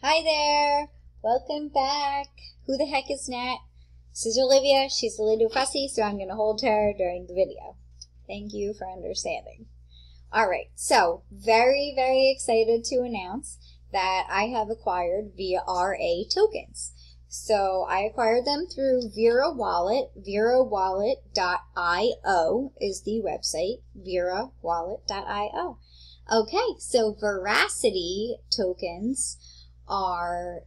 Hi there! Welcome back! Who the heck is Nat? This is Olivia. She's a little fussy, so I'm going to hold her during the video. Thank you for understanding. Alright, so very, very excited to announce that I have acquired VRA tokens. So I acquired them through Vera Wallet. VeraWallet.io is the website. VeraWallet.io. Okay, so Verasity tokens are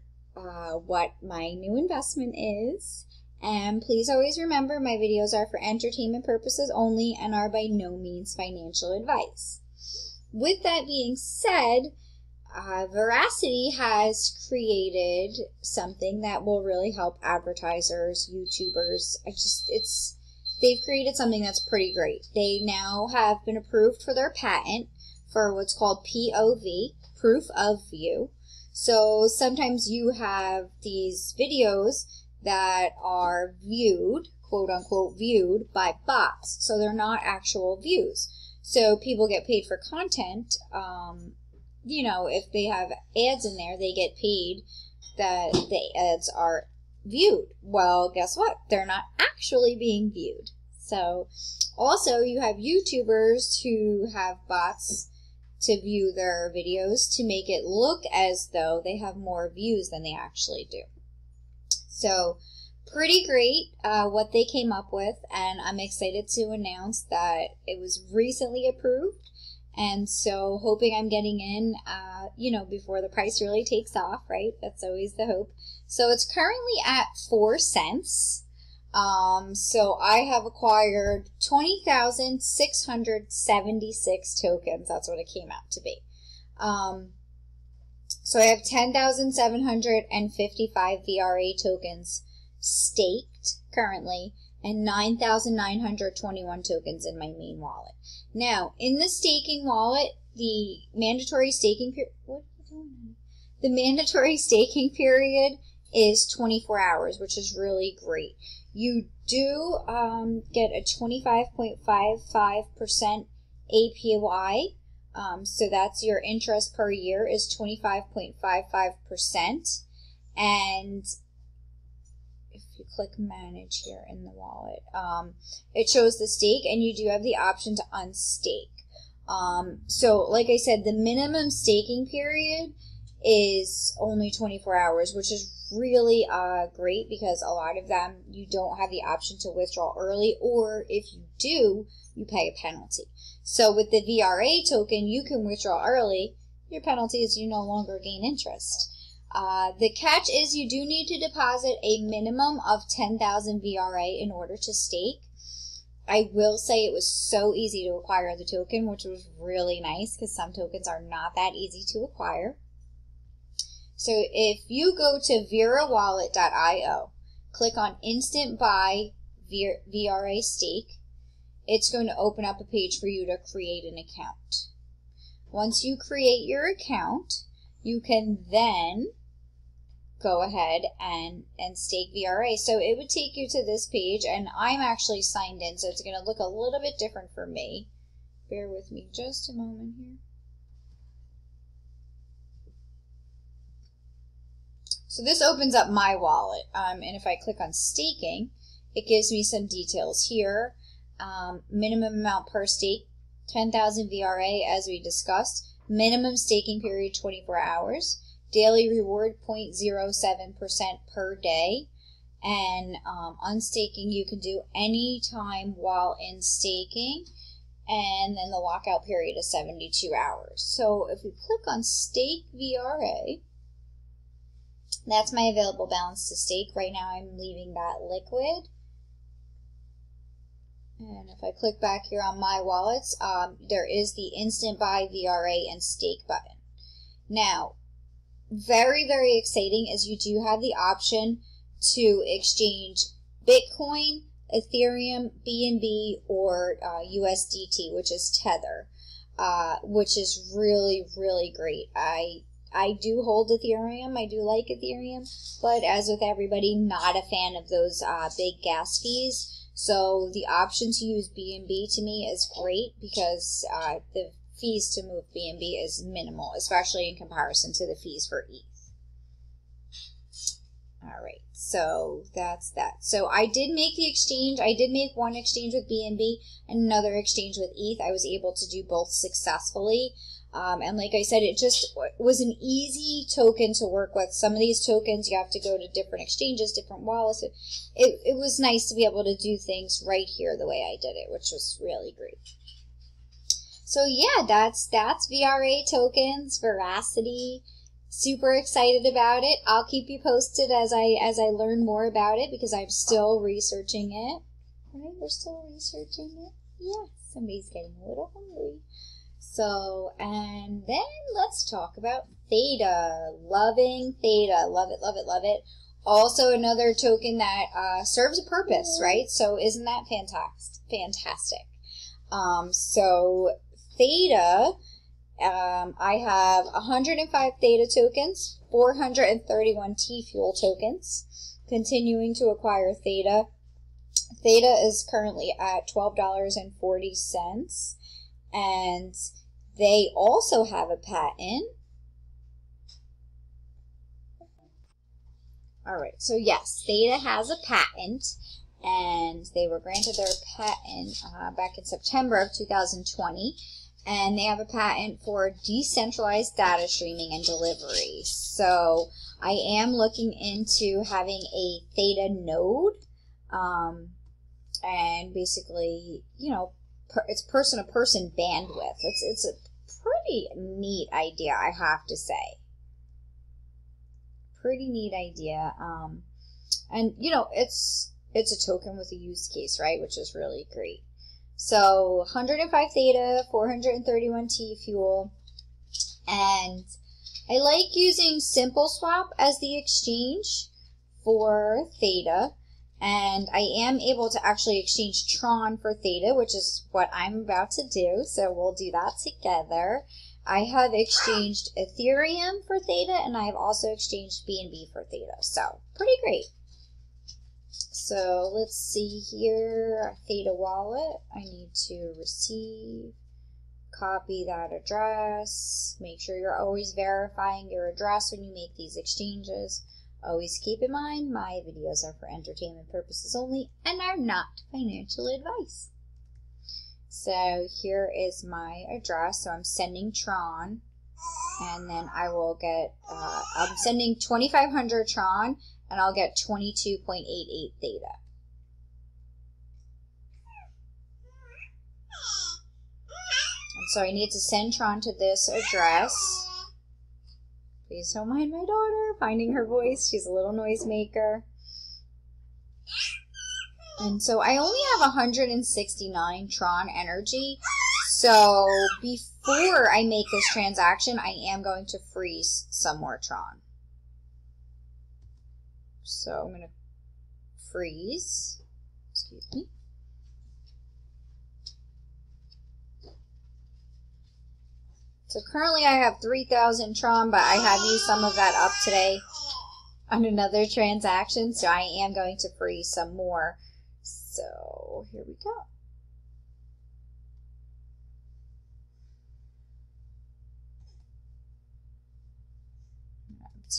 what my new investment is. And please always remember my videos are for entertainment purposes only and are by no means financial advice. With that being said, Verasity has created something that will really help advertisers, YouTubers. They've created something that's pretty great. They now have been approved for their patent for what's called POV, Proof of View. So sometimes you have these videos that are viewed, quote unquote, viewed by bots. So they're not actual views. So people get paid for content. You know, if they have ads in there, they get paid that the ads are viewed. Well, guess what? They're not actually being viewed. So also you have YouTubers who have bots to view their videos to make it look as though they have more views than they actually do. So pretty great what they came up with, and I'm excited to announce that it was recently approved, and so hoping I'm getting in you know, before the price really takes off, right? That's always the hope. So it's currently at 4 cents. So I have acquired 20,676 tokens. That's what it came out to be. So I have 10,755 VRA tokens staked currently and 9,921 tokens in my main wallet. Now, in the staking wallet, the mandatory staking period, The mandatory staking period is 24 hours, which is really great. You do get a 25.55% APY. So that's your interest per year is 25.55%. And if you click manage here in the wallet, it shows the stake, and you do have the option to unstake. So like I said, the minimum staking period is only 24 hours, which is really great because a lot of them you don't have the option to withdraw early, or if you do, you pay a penalty. So with the VRA token, you can withdraw early. Your penalty is you no longer gain interest. The catch is you do need to deposit a minimum of 10,000 VRA in order to stake. I will say it was so easy to acquire the token, which was really nice because some tokens are not that easy to acquire. So if you go to VeraWallet.io, click on Instant Buy VRA Stake, it's going to open up a page for you to create an account. Once you create your account, you can then go ahead and stake VRA. So it would take you to this page, and I'm actually signed in, so it's going to look a little bit different for me. Bear with me just a moment here. So this opens up my wallet, and if I click on staking, it gives me some details here. Minimum amount per stake, 10,000 VRA as we discussed. Minimum staking period, 24 hours. Daily reward, 0.07% per day. And unstaking you can do any time while in staking. And then the lockout period is 72 hours. So if we click on Stake VRA, that's my available balance to stake. Right now I'm leaving that liquid. And if I click back here on my wallets, there is the Instant Buy VRA and Stake button. Now, very, very exciting is you do have the option to exchange Bitcoin, Ethereum, BNB, or USDT, which is Tether, which is really, really great. I do hold Ethereum. I do like Ethereum, but as with everybody, not a fan of those big gas fees. So the option to use BNB to me is great because the fees to move BNB is minimal, especially in comparison to the fees for ETH. All right, so that's that. So I did make the exchange. I did make one exchange with BNB and another exchange with ETH. I was able to do both successfully. And like I said, it just was an easy token to work with. Some of these tokens, you have to go to different exchanges, different wallets. It was nice to be able to do things right here the way I did it, which was really great. So yeah, that's VRA tokens, Verasity. Super excited about it. I'll keep you posted as I learn more about it because I'm still researching it. Right? We're still researching it. Yeah, somebody's getting a little hungry. So, and then let's talk about Theta. Loving Theta. Love it, love it, love it. Also another token that serves a purpose, right? So isn't that fantastic? So Theta, I have 105 Theta tokens, 431 T-Fuel tokens, continuing to acquire Theta. Theta is currently at $12.40, and they also have a patent. All right, so yes, Theta has a patent, and they were granted their patent back in September of 2020. And they have a patent for decentralized data streaming and delivery. So I am looking into having a Theta node. And basically, you know, it's person-to-person bandwidth. It's a pretty neat idea, I have to say. Pretty neat idea. And, you know, it's a token with a use case, right? Which is really great. So 105 Theta, 431 T-Fuel, and I like using SimpleSwap as the exchange for Theta, and I am able to actually exchange Tron for Theta, which is what I'm about to do, so we'll do that together. I have exchanged Ethereum for Theta, and I have also exchanged BNB for Theta, so pretty great. So let's see here, Theta wallet, I need to receive, copy that address, make sure you're always verifying your address when you make these exchanges. Always keep in mind, my videos are for entertainment purposes only and are not financial advice. So here is my address, so I'm sending Tron, and then I will get, I'm sending 2,500 Tron, and I'll get 22.88 Theta. And so I need to send Tron to this address. Please don't mind my daughter finding her voice. She's a little noisemaker. And so I only have 169 Tron energy. So before I make this transaction, I am going to freeze some more Tron. So I'm going to freeze, excuse me. So currently I have 3,000 Tron, but I have used some of that up today on another transaction, so I am going to freeze some more. So here we go.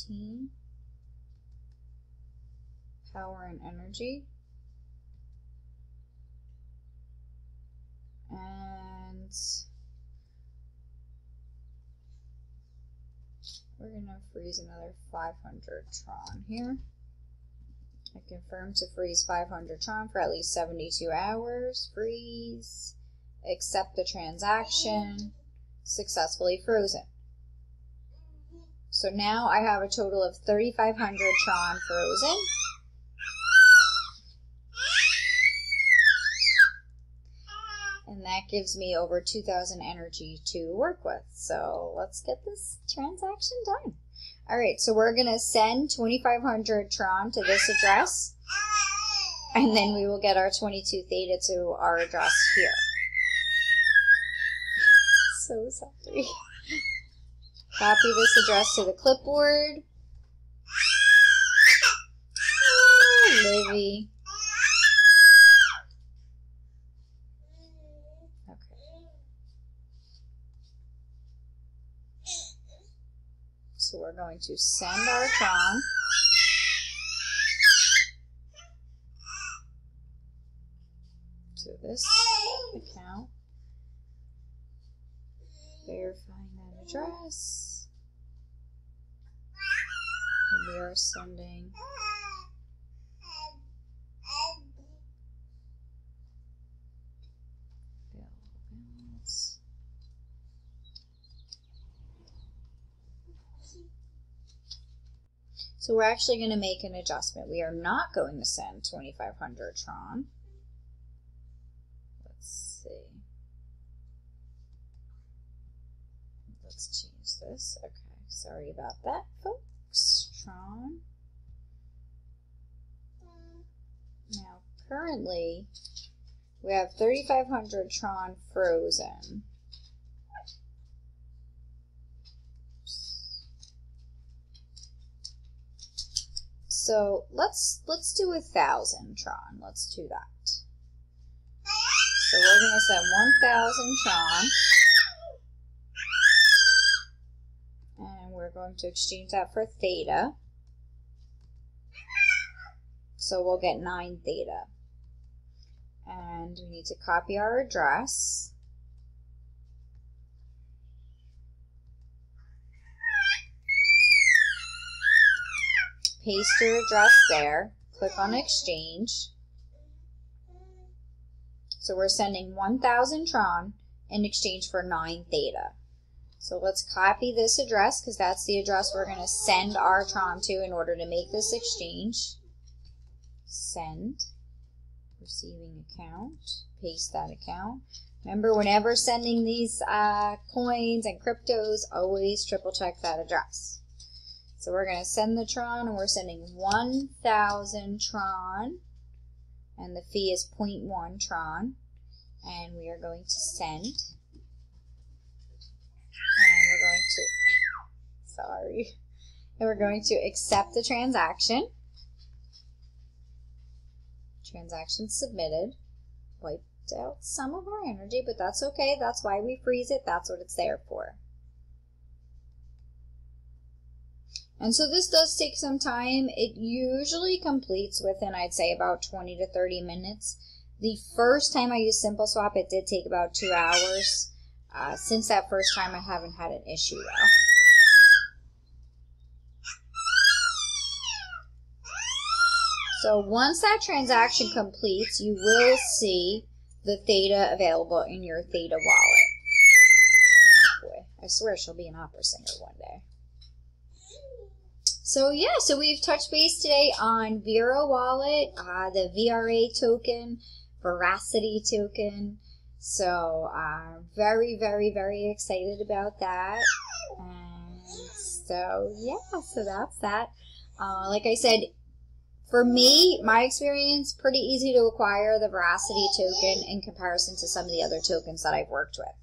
Team. Power and energy, and we're going to freeze another 500 Tron here. I confirm to freeze 500 Tron for at least 72 hours. Freeze. Accept the transaction. Successfully frozen. So now I have a total of 3,500 Tron frozen. And that gives me over 2,000 energy to work with. So let's get this transaction done. All right, so we're going to send 2,500 Tron to this address. And then we will get our 22 Theta to our address here. So sorry. Copy this address to the clipboard. Oh, Livy. So we're going to send our Tron. this account, verifying that address, and we are sending balance. So we're actually going to make an adjustment. We are not going to send 2,500 Tron. Let's see. Let's change this. Okay, sorry about that, folks. Tron. Now, currently, we have 3,500 Tron frozen. So let's do 1,000 Tron. Let's do that. So we're going to send 1,000 Tron. And we're going to exchange that for Theta. So we'll get 9 Theta. And we need to copy our address. Paste your address there. Click on exchange. So we're sending 1,000 Tron in exchange for 9 Theta. So let's copy this address because that's the address we're going to send our Tron to in order to make this exchange. Send. Receiving account. Paste that account. Remember, whenever sending these coins and cryptos, always triple check that address. So we're going to send the Tron, and we're sending 1,000 Tron, and the fee is 0.1 Tron, and we are going to send, and we're going to, sorry, and we're going to accept the transaction. Transaction submitted. Wiped out some of our energy, but that's okay. That's why we freeze it. That's what it's there for. And so this does take some time. It usually completes within, I'd say, about 20 to 30 minutes. The first time I used Simple Swap, it did take about 2 hours. Since that first time, I haven't had an issue though. So once that transaction completes, you will see the Theta available in your Theta wallet. Oh boy, I swear she'll be an opera singer one day. So yeah, so we've touched base today on Vera Wallet, the VRA token, Verasity token. So very, very, very excited about that. And so yeah, so that's that. Like I said, for me, my experience, pretty easy to acquire the Verasity token in comparison to some of the other tokens that I've worked with.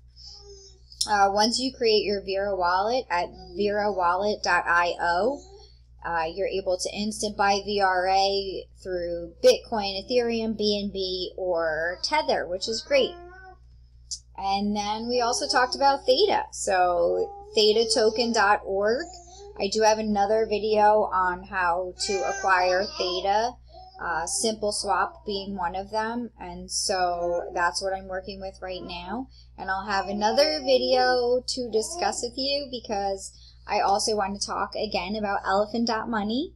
Once you create your Vera wallet at verawallet.io, you're able to instant buy VRA through Bitcoin, Ethereum, BNB, or Tether, which is great. And then we also talked about Theta. So thetatoken.org. I do have another video on how to acquire Theta, Simple Swap being one of them. And so that's what I'm working with right now. And I'll have another video to discuss with you because I also want to talk again about Elephant.money,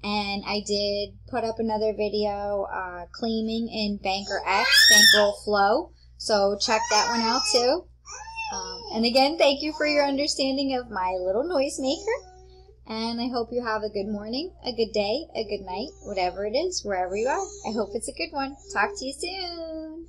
and I did put up another video claiming in Banker X, Bankroll Flow, so check that one out too. And again, thank you for your understanding of my little noisemaker, and I hope you have a good morning, a good day, a good night, whatever it is, wherever you are. I hope it's a good one. Talk to you soon.